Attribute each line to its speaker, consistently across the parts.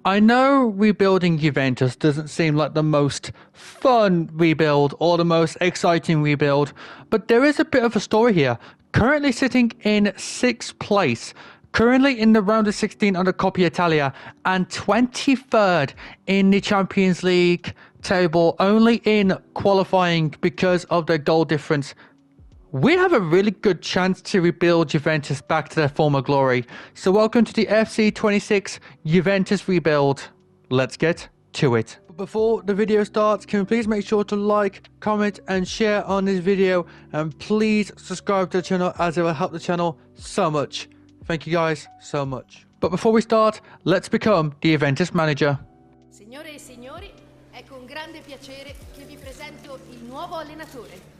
Speaker 1: I know rebuilding Juventus doesn't seem like the most fun rebuild or the most exciting rebuild, but there is a bit of a story here. Currently sitting in 6th place, currently in the round of 16 on the Coppa Italia, and 23rd in the Champions League table, only in qualifying because of their goal difference. We have a really good chance to rebuild Juventus back to their former glory. So welcome to the FC 26 Juventus rebuild. Let's get to it. Before the video starts, can you please make sure to like, comment and share on this video, and please subscribe to the channel as it will help the channel so much. Thank you guys so much. But before we start, let's become the Juventus manager.
Speaker 2: Signore e signori, è con grande piacere che vi presento il nuovo allenatore.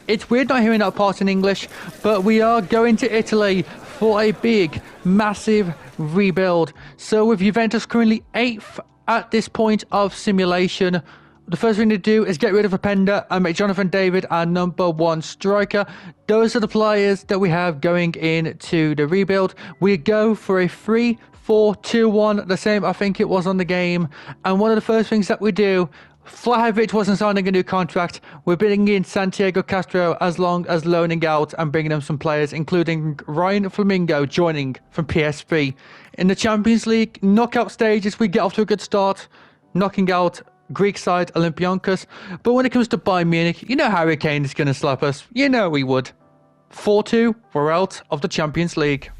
Speaker 1: It's weird not hearing that part in English, but we are going to Italy for a big, massive rebuild. So with Juventus currently 8th at this point of simulation, the first thing to do is get rid of Openda and make Jonathan David our number 1 striker. Those are the players that we have going into the rebuild. We go for a 3-4-2-1, the same I think it was on the game. And one of the first things that we do, Vlahovic wasn't signing a new contract. We're bringing in Santiago Castro as long as loaning out and bringing them some players, including Ryan Flamingo joining from PSV. In the Champions League knockout stages, we get off to a good start, knocking out Greek side Olympiacos. But when it comes to Bayern Munich, you know Harry Kane is going to slap us. You know we would. 4-2, we're out of the Champions League.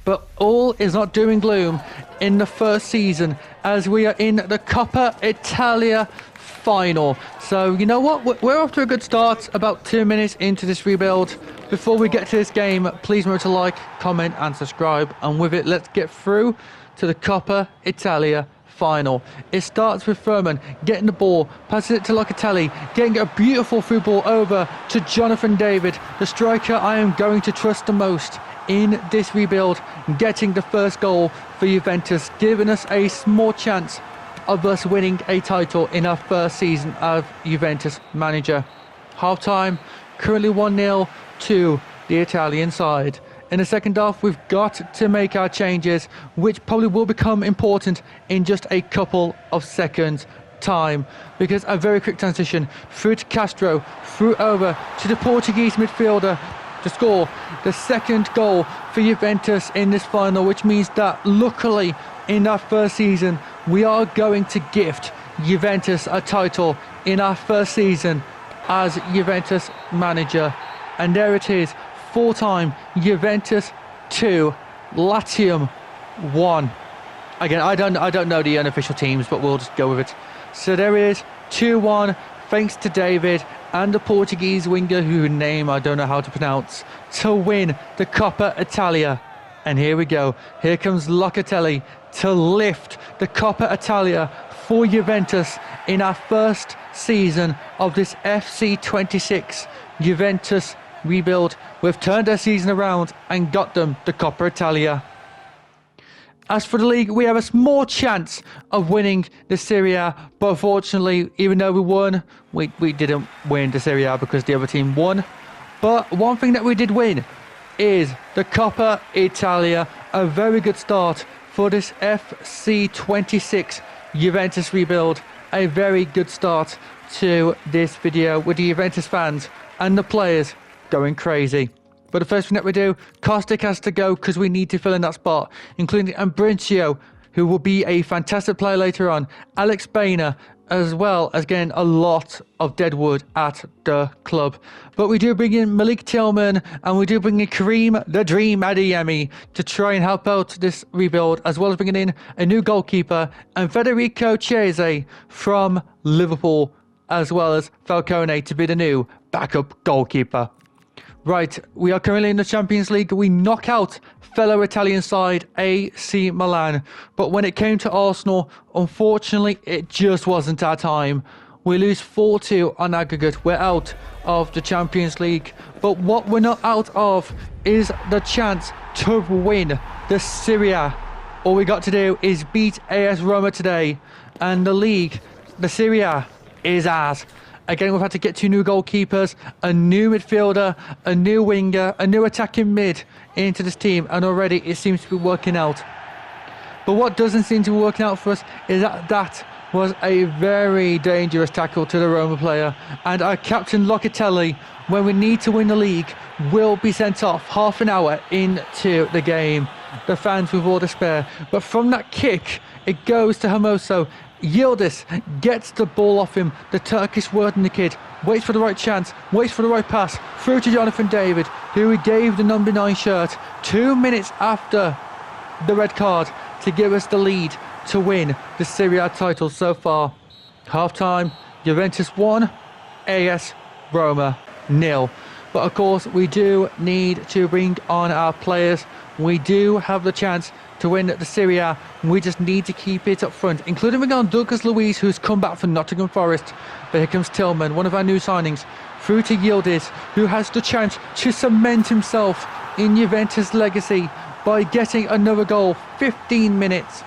Speaker 1: But all is not doom and gloom in the first season, as we are in the Coppa Italia final. So you know what, we're off to a good start about 2 minutes into this rebuild. Before we get to this game, please remember to like, comment and subscribe, and with it let's get through to the Coppa Italia final. It starts with Furman getting the ball, passes it to Locatelli, getting a beautiful through ball over to Jonathan David, the striker I am going to trust the most in this rebuild, getting the first goal for Juventus, giving us a small chance of us winning a title in our first season of Juventus manager. Half time, currently 1-0 to the Italian side. In the second half, we've got to make our changes, which probably will become important in just a couple of seconds time, because a very quick transition through to Castro, through over to the Portuguese midfielder to score the second goal for Juventus in this final, which means that luckily in our first season we are going to gift Juventus a title in our first season as Juventus manager. And there it is, 4-time Juventus 2, Latium 1. Again, I don't know the unofficial teams, but we'll just go with it. So there it is, 2-1, thanks to David and the Portuguese winger whose name I don't know how to pronounce, to win the Coppa Italia. And here we go, here comes Locatelli to lift the Coppa Italia for Juventus in our first season of this FC 26 Juventus rebuild. We've turned our season around and got them the Coppa Italia. As for the league, we have a small chance of winning the Serie A, but unfortunately, even though we won, we didn't win the Serie A because the other team won. But one thing that we did win is the Coppa Italia, a very good start for this FC 26 Juventus rebuild. A very good start to this video with the Juventus fans and the players going crazy. But the first thing that we do, Kostic has to go because we need to fill in that spot, including Ambrincio, who will be a fantastic player later on, Alex Bainer, as well as getting a lot of deadwood at the club. But we do bring in Malik Tillman and we do bring in Kareem the Dream Adeyemi to try and help out this rebuild, as well as bringing in a new goalkeeper and Federico Chiesa from Liverpool, as well as Falcone to be the new backup goalkeeper. Right, we are currently in the Champions League. We knock out fellow Italian side AC Milan. But when it came to Arsenal, unfortunately, it just wasn't our time. We lose 4-2 on aggregate. We're out of the Champions League. But what we're not out of is the chance to win the Serie A. All we got to do is beat AS Roma today. And the league, the Serie A, is ours. Again, we've had to get 2 new goalkeepers, a new midfielder, a new winger, a new attacking mid into this team, and already it seems to be working out. But what doesn't seem to be working out for us is that was a very dangerous tackle to the Roma player. And our captain Locatelli, when we need to win the league, will be sent off half an hour into the game. The fans with all despair. But from that kick, it goes to Hermoso. Yildiz gets the ball off him. The Turkish word in the kid. Waits for the right chance. Waits for the right pass. Through to Jonathan David, who he gave the number 9 shirt 2 minutes after the red card to give us the lead to win the Serie A title so far. Half-time, Juventus 1, AS Roma 0. But of course, we do need to bring on our players. We do have the chance to win the Serie A. We just need to keep it up front, including bringing on Douglas Luiz, who's come back from Nottingham Forest. But here comes Tillman, one of our new signings, through to Yildiz, who has the chance to cement himself in Juventus' legacy by getting another goal 15 minutes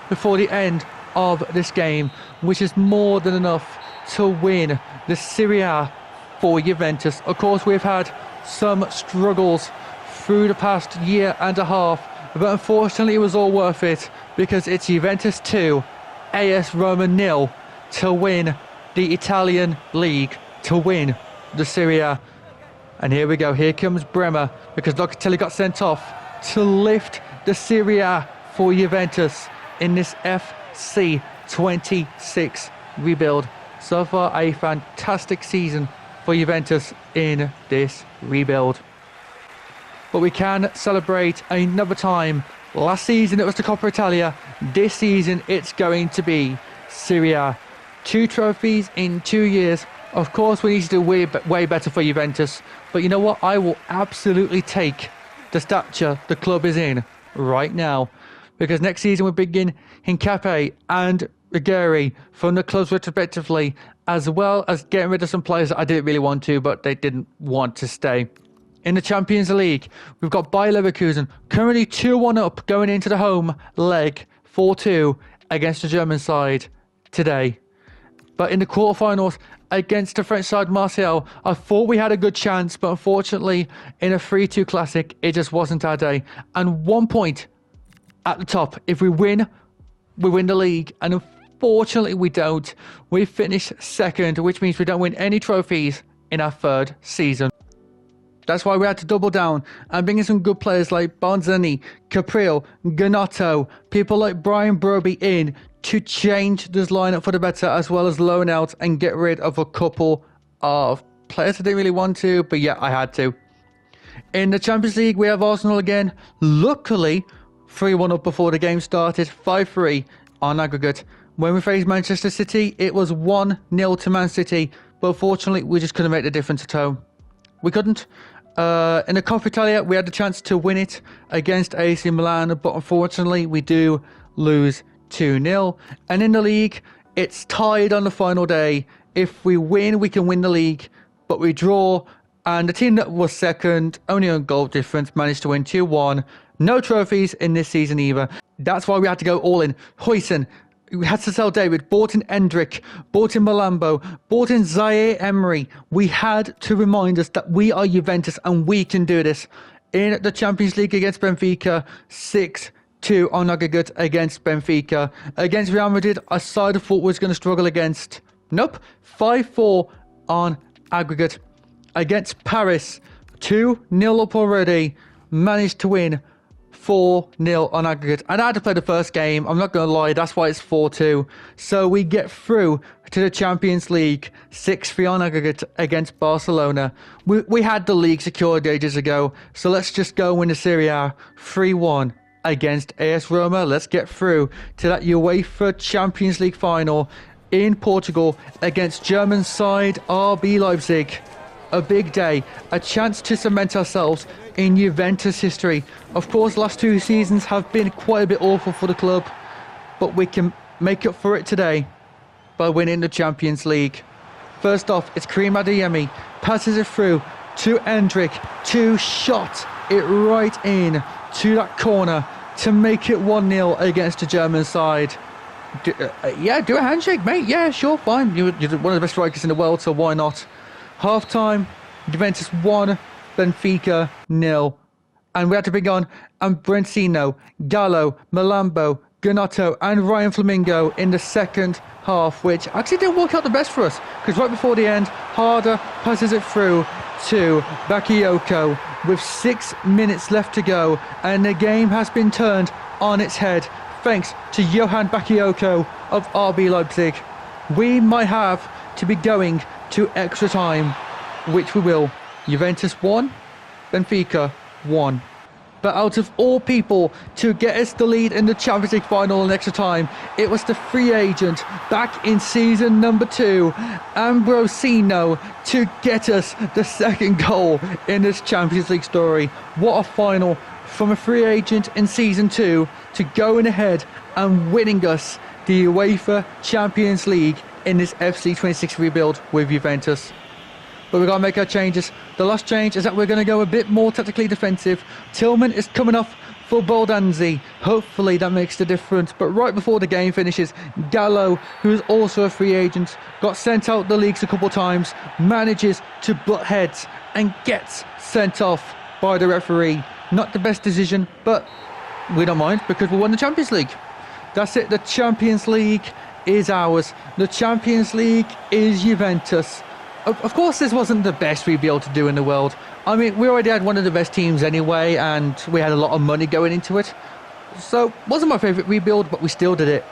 Speaker 1: before the end of this game, which is more than enough to win the Serie A for Juventus. Of course, we've had some struggles through the past year and a half, but unfortunately it was all worth it, because it's Juventus 2, AS Roma 0 to win the Italian league, to win the Serie A. And here we go, here comes Bremer, because Locatelli got sent off to lift the Serie A for Juventus in this FC 26 rebuild. So far, a fantastic season for Juventus in this rebuild. But we can celebrate another time. Last season it was the Coppa Italia. This season it's going to be Serie A. 2 trophies in 2 years. Of course, we need to do way better for Juventus. But you know what? I will absolutely take the stature the club is in right now. Because next season we begin Hincapié and Rigeri from the clubs retrospectively, as well as getting rid of some players that I didn't really want to, but they didn't want to stay. In the Champions League, we've got Bayer Leverkusen currently 2-1 up going into the home leg, 4-2 against the German side today. But in the quarterfinals against the French side Marseille, I thought we had a good chance, but unfortunately in a 3-2 classic, it just wasn't our day. And 1 point at the top. If we win, we win the league. And unfortunately we don't. We finish second, which means we don't win any trophies in our 3rd season. That's why we had to double down and bring in some good players like Bonzani, Caprile, Gnotto, people like Brian Broby in to change this lineup for the better, as well as loan out and get rid of a couple of players I didn't really want to, but yeah, I had to. In the Champions League, we have Arsenal again. Luckily, 3-1 up before the game started, 5-3 on aggregate. When we faced Manchester City, it was 1-0 to Man City, but unfortunately, we just couldn't make the difference at home. We couldn't. In the Coppa Italia, we had the chance to win it against AC Milan, but unfortunately, we do lose 2-0. And in the league, it's tied on the final day. If we win, we can win the league, but we draw. And the team that was second, only on goal difference, managed to win 2-1. No trophies in this season either. That's why we had to go all in. Huijsen, we had to sell David, bought in Endrick, bought in Malambo, bought in Zaire Emery. We had to remind us that we are Juventus and we can do this. In the Champions League against Benfica, 6-2 on aggregate against Benfica. Against Real Madrid, a side I thought was going to struggle against. Nope, 5-4 on aggregate. Against Paris, 2-0 up already. Managed to win 4-0 on aggregate. And I had to play the first game. I'm not going to lie, that's why it's 4-2. So we get through to the Champions League, 6-3 on aggregate against Barcelona. We had the league secured ages ago. So let's just go win the Serie A 3-1 against AS Roma. Let's get through to that UEFA Champions League final in Portugal against German side RB Leipzig. A big day, a chance to cement ourselves in Juventus history. Of course, last 2 seasons have been quite a bit awful for the club, but we can make up for it today by winning the Champions League. First off, it's Karim Adeyemi, passes it through to Endrick, to shot it right in to that corner to make it 1-0 against the German side. Do a handshake, mate. Yeah, sure, fine. You're one of the best strikers in the world, so why not? Half-time, Juventus 1, Benfica 0. And we had to bring on Ambrosino, Gallo, Malambo, Gnotto and Ryan Flamingo in the second half, which actually didn't work out the best for us, because right before the end, Harder passes it through to Bakayoko with 6 minutes left to go, and the game has been turned on its head thanks to Johan Bakayoko of RB Leipzig. We might have to be going to extra time, which we will. Juventus 1, Benfica 1. But out of all people to get us the lead in the Champions League final in extra time, it was the free agent back in season number 2, Ambrosino, to get us the second goal in this Champions League story. What a final from a free agent in season 2 to going ahead and winning us the UEFA Champions League in this FC 26 rebuild with Juventus. But we've got to make our changes. The last change is that we're going to go a bit more tactically defensive. Tillman is coming off for Boldanzi. Hopefully that makes the difference. But right before the game finishes, Gallo, who is also a free agent, got sent out the leagues a couple times, manages to butt heads and gets sent off by the referee. Not the best decision, but we don't mind because we won the Champions League. That's it. The Champions League is ours. The Champions League is Juventus. Of course, this wasn't the best rebuild to do in the world. I mean, we already had one of the best teams anyway, and we had a lot of money going into it. So, wasn't my favourite rebuild, but we still did it.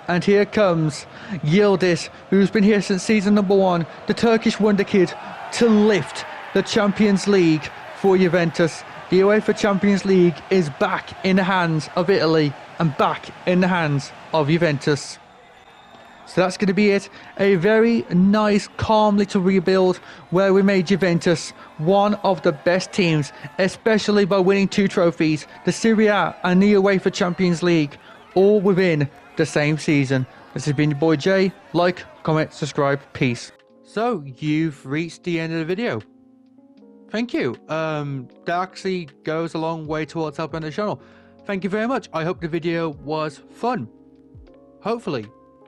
Speaker 1: And here comes Yildiz, who's been here since season number 1, the Turkish wonder kid, to lift the Champions League for Juventus. The UEFA Champions League is back in the hands of Italy and back in the hands of Juventus. So that's going to be it. A very nice, calm little rebuild where we made Juventus one of the best teams, especially by winning 2 trophies, the Serie A and the UEFA Champions League, all within the same season. This has been your boy Jay. Like, comment, subscribe, peace. So, you've reached the end of the video. Thank you. That actually goes a long way towards helping the channel. Thank you very much. I hope the video was fun. Hopefully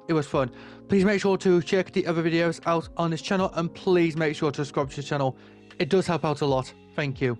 Speaker 1: it was fun. Please make sure to check the other videos out on this channel, and please make sure to subscribe to the channel. It does help out a lot. Thank you.